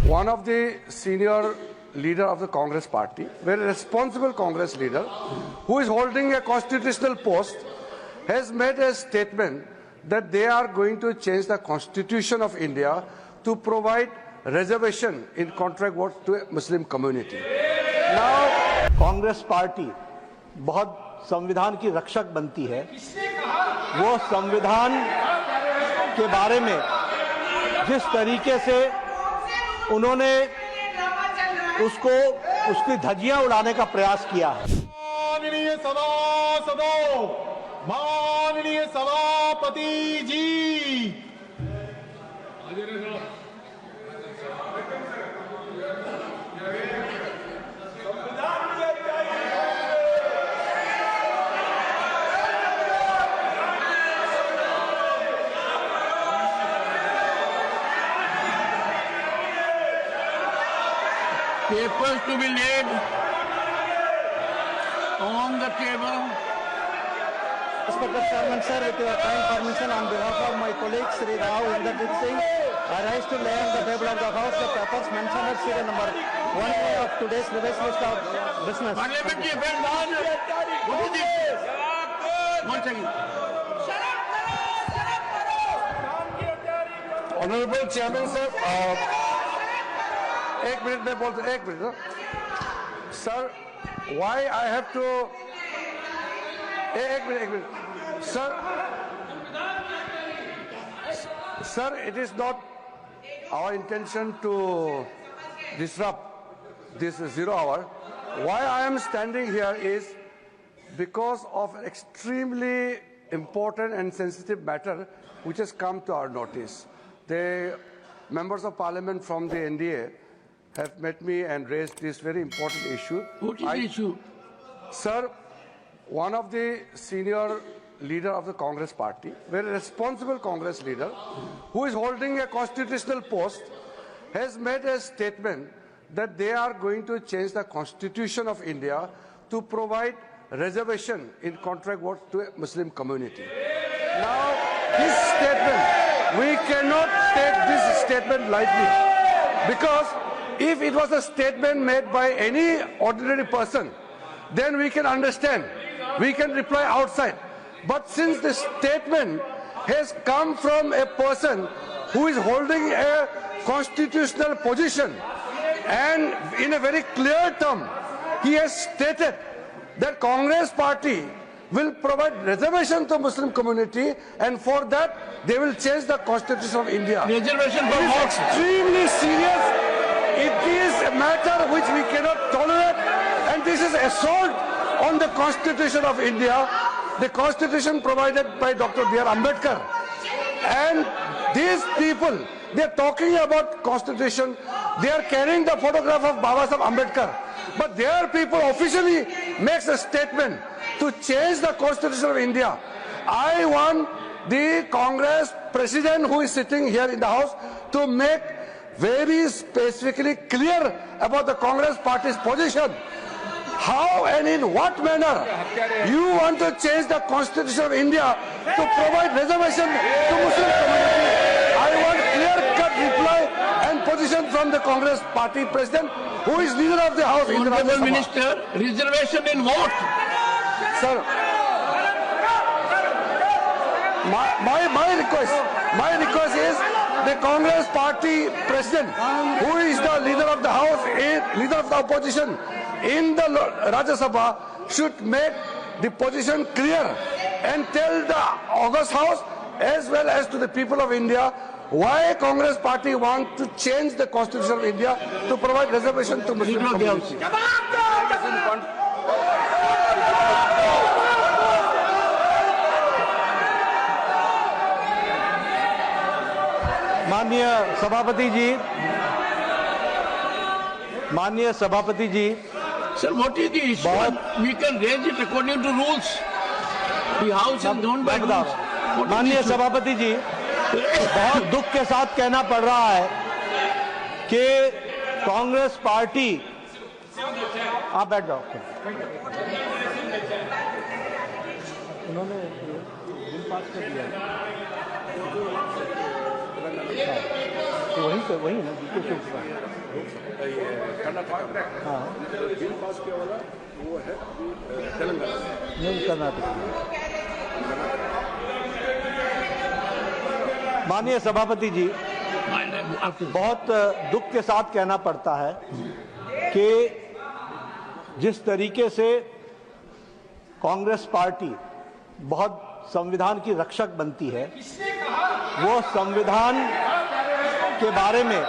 one of the senior leader of the Congress party, very responsible Congress leader, who is holding a constitutional post, has made a statement that they are going to change the constitution of India to provide reservation in contract work to a Muslim community. Now, Congress party बहुत संविधान की रक्षक बनती है। वो संविधान के बारे में जिस तरीके से उन्होंने उसकी धज्जियां उड़ाने का प्रयास किया है। माननीय सभासदों, माननीय सभापति जी, papers to be laid on the table. Respected Chairman, sir, with your kind permission, on behalf of my colleague Sri Rao Inderjit Singh, I rise to lay on the table of the House the papers mentioned at serial number 1A of today's revised list of business. Parliamentary affairs on. What is this? 1 second. Honorable Chairman, sir, एक minute में बोलते, एक minute sir, why I have to, एक minute sir, it is not our intention to disrupt this 0 hour. Why I am standing here is because of an extremely important and sensitive matter which has come to our notice. The members of parliament from the NDA have met me and raised this very important issue. What is the issue? Sir, one of the senior leader of the Congress party, very responsible Congress leader, who is holding a constitutional post, has made a statement that they are going to change the constitution of India to provide reservation in contract work to a Muslim community. Now, this statement, we cannot take this statement lightly, because if it was a statement made by any ordinary person, then we can understand, we can reply outside. But since the statement has come from a person who is holding a constitutional position, and in a very clear term, he has stated that Congress party will provide reservation to Muslim community, and for that they will change the constitution of India. Reservation for It is what? extremely serious. It is a matter which we cannot tolerate, and this is assault on the Constitution of India, the Constitution provided by Dr. B.R. Ambedkar. And these people, they are talking about Constitution, they are carrying the photograph of Baba Saheb Ambedkar, but their people officially makes a statement to change the Constitution of India. I want the Congress president who is sitting here in the House to make very specifically clear about the Congress party's position. How and in what manner you want to change the Constitution of India to provide reservation to Muslim community? I want clear-cut reply and position from the Congress party president, who is leader of the House. Honorable Minister, reservation in what? Sir, my request is the Congress party president, who is the leader of the House, leader of the opposition in the Rajya Sabha, should make the position clear and tell the August House as well as to the people of India why Congress party want to change the Constitution of India to provide reservation to Muslim community. माननीय सभापति जी, Sir, what is the issue? We can raise it according to rules. The House is governed by rules. माननीय सभापति जी, बहुत दुख के साथ कहना पड़ रहा है कि कांग्रेस पार्टी, आप बैठ जाओ, उन्होंने बिल पास कर दिया तो वही ना, बिल पास किया वाला वो है तेलंगाना नहीं कर्नाटक। माननीय सभापति जी, बहुत दुख के साथ कहना पड़ता है कि जिस तरीके से कांग्रेस पार्टी बहुत संविधान की रक्षक बनती है, वो संविधान के बारे में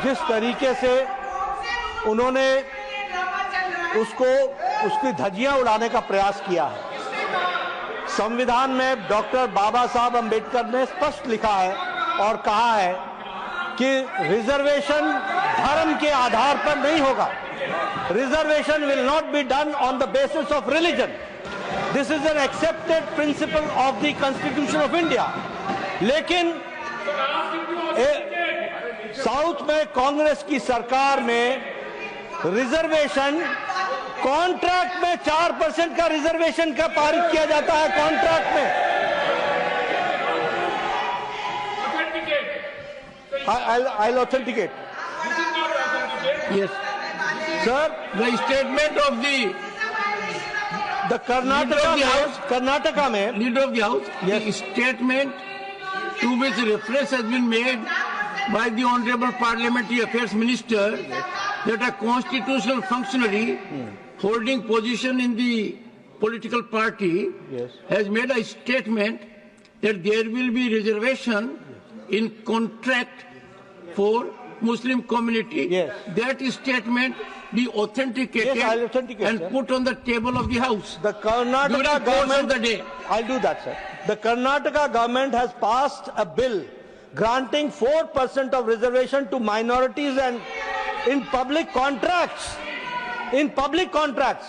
जिस तरीके से उन्होंने उसकी धज्जियां उड़ाने का प्रयास किया है। संविधान में डॉक्टर बाबा साहब अंबेडकर ने स्पष्ट लिखा है और कहा है कि रिजर्वेशन धर्म के आधार पर नहीं होगा। Reservation will not be done on the basis of religion. This is an accepted principle of the constitution of India. लेकिन साउथ में कांग्रेस की सरकार में रिजर्वेशन कॉन्ट्रैक्ट में 4% का रिजर्वेशन का पारित किया जाता है। कॉन्ट्रैक्ट में I'll authenticate. Yes. Sir, The statement of the Karnataka में Leader of the House, Yes. the statement to which reference has been made by the Honorable Parliamentary Affairs Minister that a constitutional functionary holding position in the political party Yes. has made a statement that there will be reservation in contract for Muslim community. Yes. That statement be authenticated Yes, I'll authenticate, and sir. put on the table of the House. The Karnataka During the course government, of the day. I'll do that, sir. The Karnataka government has passed a bill granting 4% of reservation to minorities and in public contracts. In public contracts.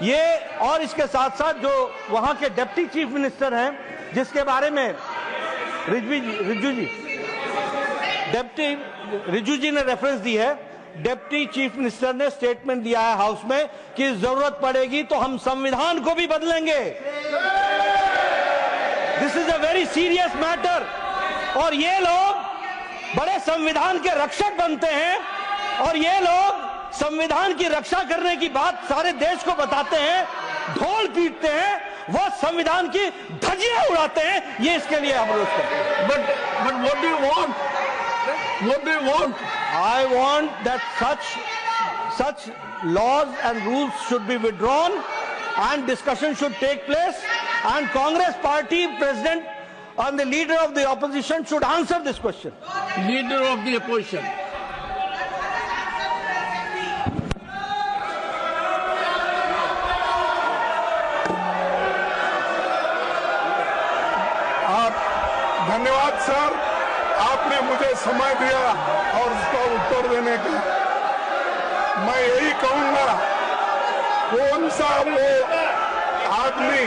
ये और इसके साथ साथ जो वहां के deputy chief minister हैं, जिसके बारे में रिजू जी ने रेफरेंस दी है, डिप्टी चीफ मिनिस्टर ने स्टेटमेंट दिया है हाउस में कि जरूरत पड़ेगी तो हम संविधान को भी बदलेंगे। This is a very serious matter. और ये लोग बड़े संविधान के रक्षक बनते हैं और ये लोग संविधान की रक्षा करने की बात सारे देश को बताते हैं, ढोल पीटते हैं, वो संविधान की धज्जियां उड़ाते हैं। ये इसके लिए हम रोज करते हैं। But what do you want? What do you want? I want that such laws and rules should be withdrawn and discussion should take place, and Congress party president and the leader of the opposition should answer this question. Leader of the opposition. धन्यवाद sir, आपने मुझे समय दिया और उसका उत्तर देने का। मैं यही कहूंगा, कौन सा वो आदमी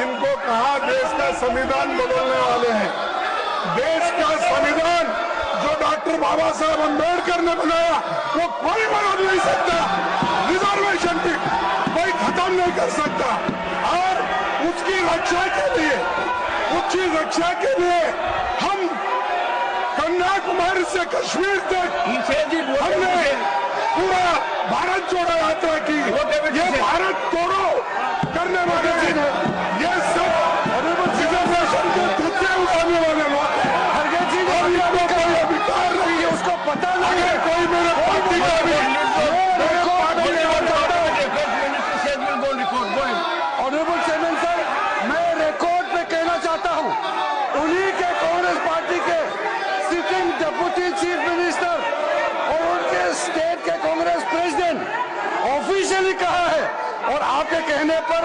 इनको कहा देश का संविधान बदलने वाले हैं। देश का संविधान जो डॉक्टर बाबा साहब अंबेडकर ने बनाया वो कोई बदल नहीं सकता। रिजर्वेशन भी कोई खत्म नहीं कर सकता। और उसकी रक्षा के लिए हम कन्याकुमारी से कश्मीर तक हमने पूरा भारत जोड़ो यात्रा की। ये भारत तोड़ो करने वाले ये सब रिजर्वेशन के धज्जे उड़ाने वाले लोग और इनको कोई अधिकार नहीं है, उसको पता नहीं है। कोई मेरे पार्टी का भी ऑनरेबल चेयरमैन सर, मैं रिकॉर्ड पे कहना चाहता हूं, उन्हीं के कांग्रेस पार्टी के सिटिंग डिप्टी चीफ मिनिस्टर और उनके स्टेट के कांग्रेस प्रेसिडेंट ऑफिशियली कहा है और आपके कहने पर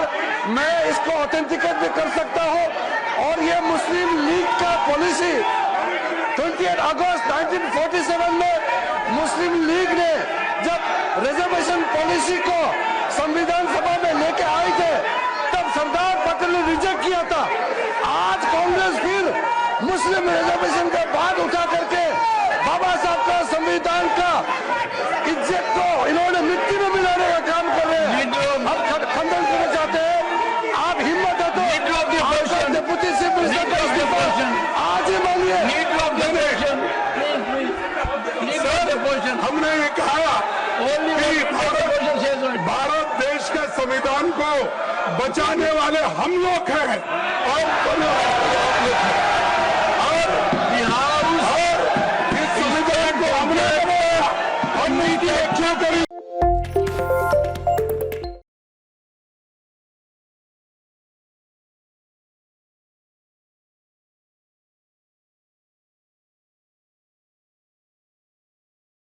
मैं इसको ऑथेंटिकेट भी कर सकता हूं। और ये मुस्लिम लीग का पॉलिसी 28 अगस्त 1947 में मुस्लिम लीग ने जब रिजर्वेशन पॉलिसी को संविधान सभा में लेके आए थे तब सरदार पटेल ने रिजेक्ट किया था। आज कांग्रेस फिर मुस्लिम रिजर्वेशन का बात उठा करके बाबा साहब का संविधान का इज्जत को इन्होंने मिट्टी में मिलाने का काम कर रहे हैं। अब खंडन करना चाहते हैं। आप हिम्मत है तो डिप्टी चीफ मिनिस्टर का इस्तीफा आज ही मांगिए। proposition. हमने ये कहा Only कि one proposition says what. Bharat देश के संविधान को बचाने वाले हम लोग हैं और आप लोग हैं।